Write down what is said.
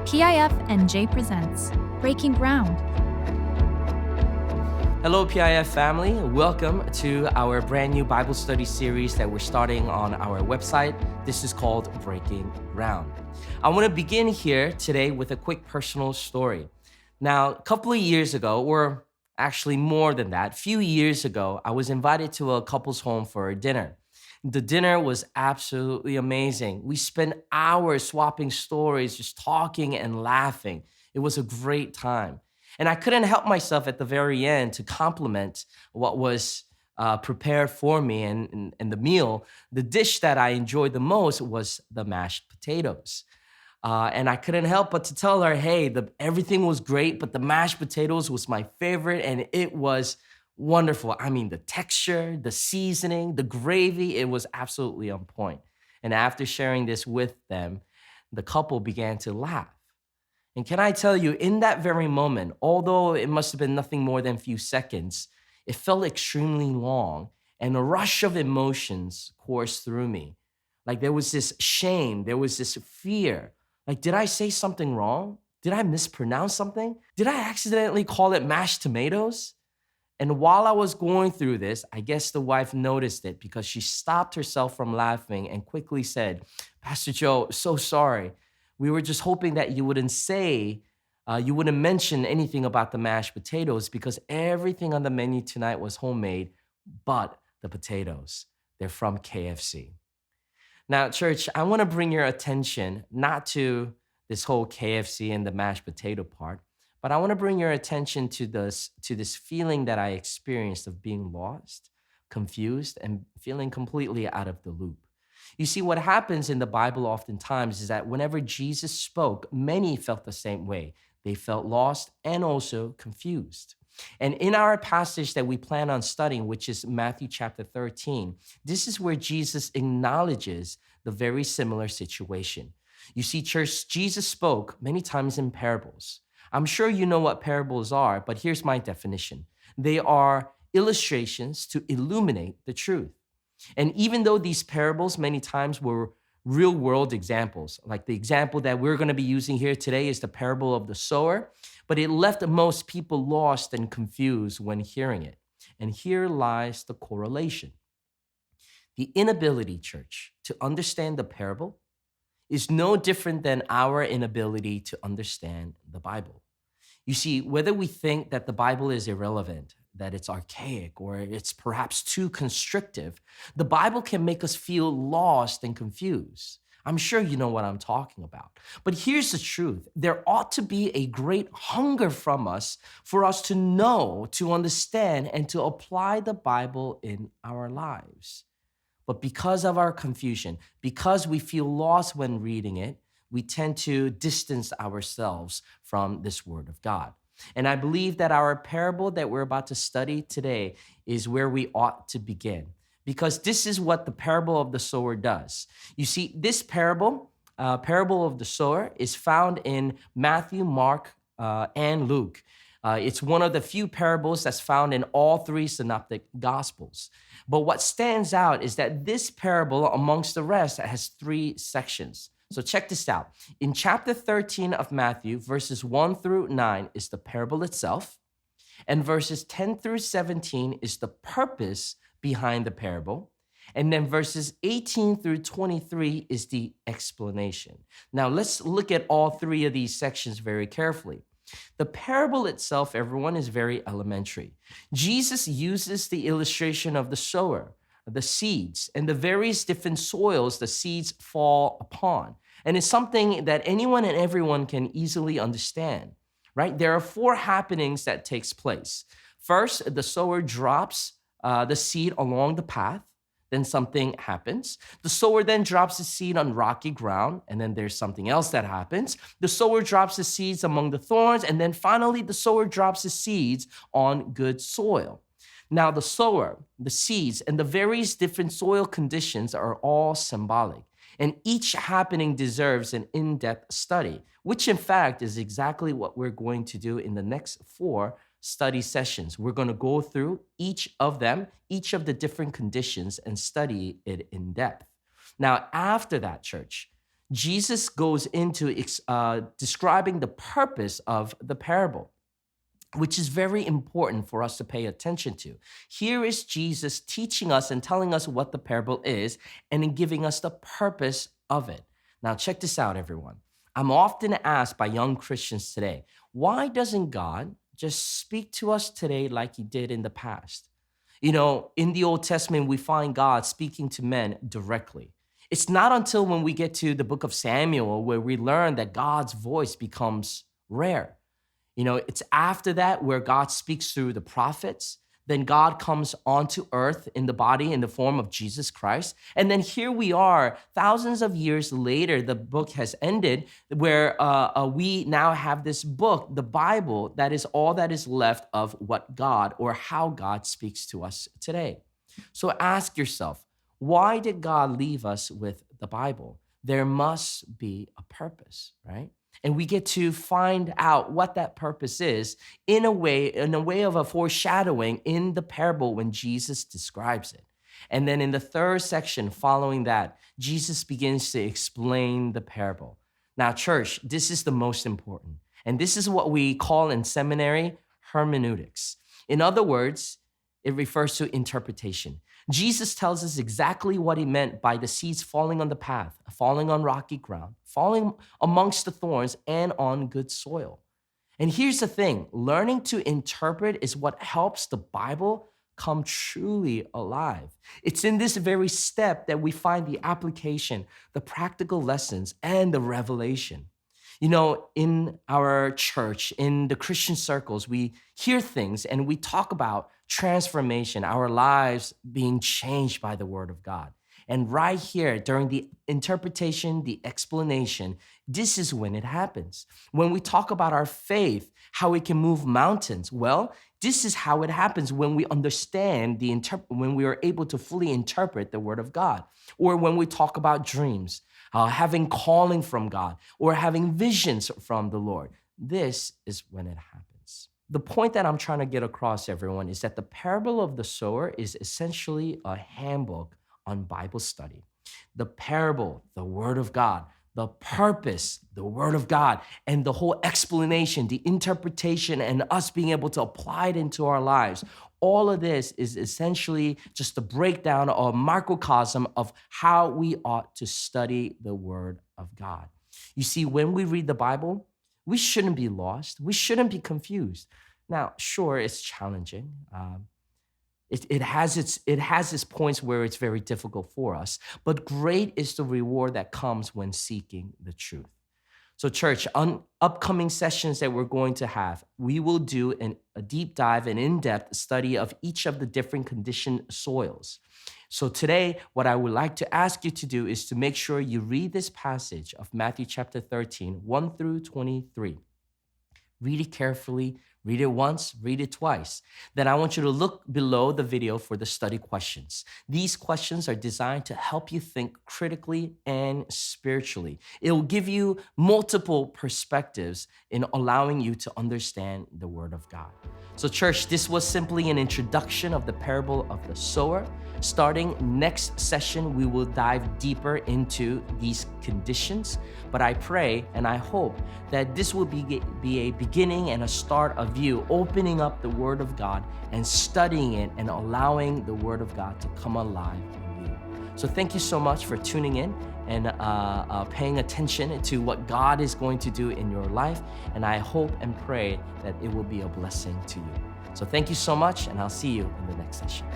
PIF&J presents Breaking Ground. Hello, PIF family. Welcome to our brand new Bible study series that we're starting on our website. This is called Breaking Ground. I want to begin here today with a quick personal story. Now, a couple of years ago, or actually more than that, a few years ago, I was invited to a couple's home for a dinner. The dinner was absolutely amazing. We spent hours swapping stories, just talking and laughing. It was a great time. And I couldn't help myself at the very end to compliment what was prepared for me and the meal. The dish that I enjoyed the most was the mashed potatoes. And I couldn't help but to tell her, hey, everything was great, but the mashed potatoes was my favorite, and it was wonderful. I mean, the texture, the seasoning, the gravy, it was absolutely on point. And after sharing this with them, the couple began to laugh. And can I tell you, in that very moment, although it must have been nothing more than a few seconds, it felt extremely long, and a rush of emotions coursed through me. Like there was this shame, there was this fear. Like, did I say something wrong? Did I mispronounce something? Did I accidentally call it mashed tomatoes? And while I was going through this, I guess the wife noticed it because she stopped herself from laughing and quickly said, Pastor Joe, so sorry. We were just hoping that you wouldn't mention anything about the mashed potatoes because everything on the menu tonight was homemade, but the potatoes, they're from KFC. Now, church, I want to bring your attention not to this whole KFC and the mashed potato part, but I want to bring your attention to this feeling that I experienced of being lost, confused, and feeling completely out of the loop. You see, what happens in the Bible oftentimes is that whenever Jesus spoke, many felt the same way. They felt lost and also confused. And in our passage that we plan on studying, which is Matthew chapter 13, this is where Jesus acknowledges the very similar situation. You see, church, Jesus spoke many times in parables. I'm sure you know what parables are, but here's my definition. They are illustrations to illuminate the truth. And even though these parables many times were real world examples, like the example that we're going to be using here today is the parable of the sower, but it left most people lost and confused when hearing it. And here lies the correlation. The inability, church, to understand the parable is no different than our inability to understand the Bible. You see, whether we think that the Bible is irrelevant, that it's archaic, or it's perhaps too constrictive, the Bible can make us feel lost and confused. I'm sure you know what I'm talking about. But here's the truth. There ought to be a great hunger from us for us to know, to understand, and to apply the Bible in our lives. But because of our confusion, because we feel lost when reading it, we tend to distance ourselves from this word of God. And I believe that our parable that we're about to study today is where we ought to begin, because this is what the parable of the sower does. You see, this parable of the sower, is found in Matthew, Mark, and Luke. It's one of the few parables that's found in all three synoptic gospels. But what stands out is that this parable, amongst the rest, has three sections. So check this out. In chapter 13 of Matthew, verses 1 through 9 is the parable itself, and verses 10 through 17 is the purpose behind the parable, and then verses 18 through 23 is the explanation. Now let's look at all three of these sections very carefully. The parable itself, everyone, is very elementary. Jesus uses the illustration of the sower, the seeds, and the various different soils the seeds fall upon. And it's something that anyone and everyone can easily understand, right? There are four happenings that takes place. First, the sower drops the seed along the path. Then something happens. The sower then drops the seed on rocky ground, and then there's something else that happens. The sower drops the seeds among the thorns, and then finally the sower drops the seeds on good soil. Now, the sower, the seeds, and the various different soil conditions are all symbolic, and each happening deserves an in-depth study, which in fact is exactly what we're going to do in the next four study sessions. We're going to go through each of them, each of the different conditions, and study it in depth. Now, after that, church, Jesus goes into describing the purpose of the parable, which is very important for us to pay attention to. Here is Jesus teaching us and telling us what the parable is and in giving us the purpose of it. Now, check this out, everyone. I'm often asked by young Christians today, why doesn't God just speak to us today like he did in the past? You know, in the Old Testament, we find God speaking to men directly. It's not until when we get to the book of Samuel where we learn that God's voice becomes rare. You know, it's after that where God speaks through the prophets. Then God comes onto earth in the body in the form of Jesus Christ. And then here we are, thousands of years later, the book has ended, where we now have this book, the Bible, that is all that is left of what God or how God speaks to us today. So ask yourself, why did God leave us with the Bible? There must be a purpose, right? And we get to find out what that purpose is in a way of a foreshadowing in the parable when Jesus describes it. And then in the third section following that, Jesus begins to explain the parable. Now, church, this is the most important. And this is what we call in seminary hermeneutics. In other words, it refers to interpretation. Jesus tells us exactly what he meant by the seeds falling on the path, falling on rocky ground, falling amongst the thorns, and on good soil. And here's the thing, learning to interpret is what helps the Bible come truly alive. It's in this very step that we find the application, the practical lessons, and the revelation. You know, in our church, in the Christian circles, we hear things and we talk about transformation, our lives being changed by the word of God. And right here, during the interpretation, the explanation, this is when it happens. When we talk about our faith, how it can move mountains, well, this is how it happens when we understand when we are able to fully interpret the word of God. Or when we talk about dreams, having calling from God, or having visions from the Lord. This is when it happens. The point that I'm trying to get across, everyone, is that the parable of the sower is essentially a handbook on Bible study. The parable, the word of God, the purpose, the word of God, and the whole explanation, the interpretation, and us being able to apply it into our lives. All of this is essentially just a breakdown or a microcosm of how we ought to study the word of God. You see, when we read the Bible, we shouldn't be lost. We shouldn't be confused. Now, sure, it's challenging. It has its points where it's very difficult for us, but great is the reward that comes when seeking the truth. So church, on upcoming sessions that we're going to have, we will do a deep dive and in-depth study of each of the different conditioned soils. So today, what I would like to ask you to do is to make sure you read this passage of Matthew chapter 13, 1 through 23. Read it carefully, read it once, read it twice. Then I want you to look below the video for the study questions. These questions are designed to help you think critically and spiritually. It will give you multiple perspectives in allowing you to understand the Word of God. So church, this was simply an introduction of the parable of the sower. Starting next session, we will dive deeper into these conditions. But I pray and I hope that this will be a beginning and a start of you opening up the Word of God and studying it and allowing the Word of God to come alive in you. So thank you so much for tuning in and paying attention to what God is going to do in your life. And I hope and pray that it will be a blessing to you. So thank you so much, and I'll see you in the next session.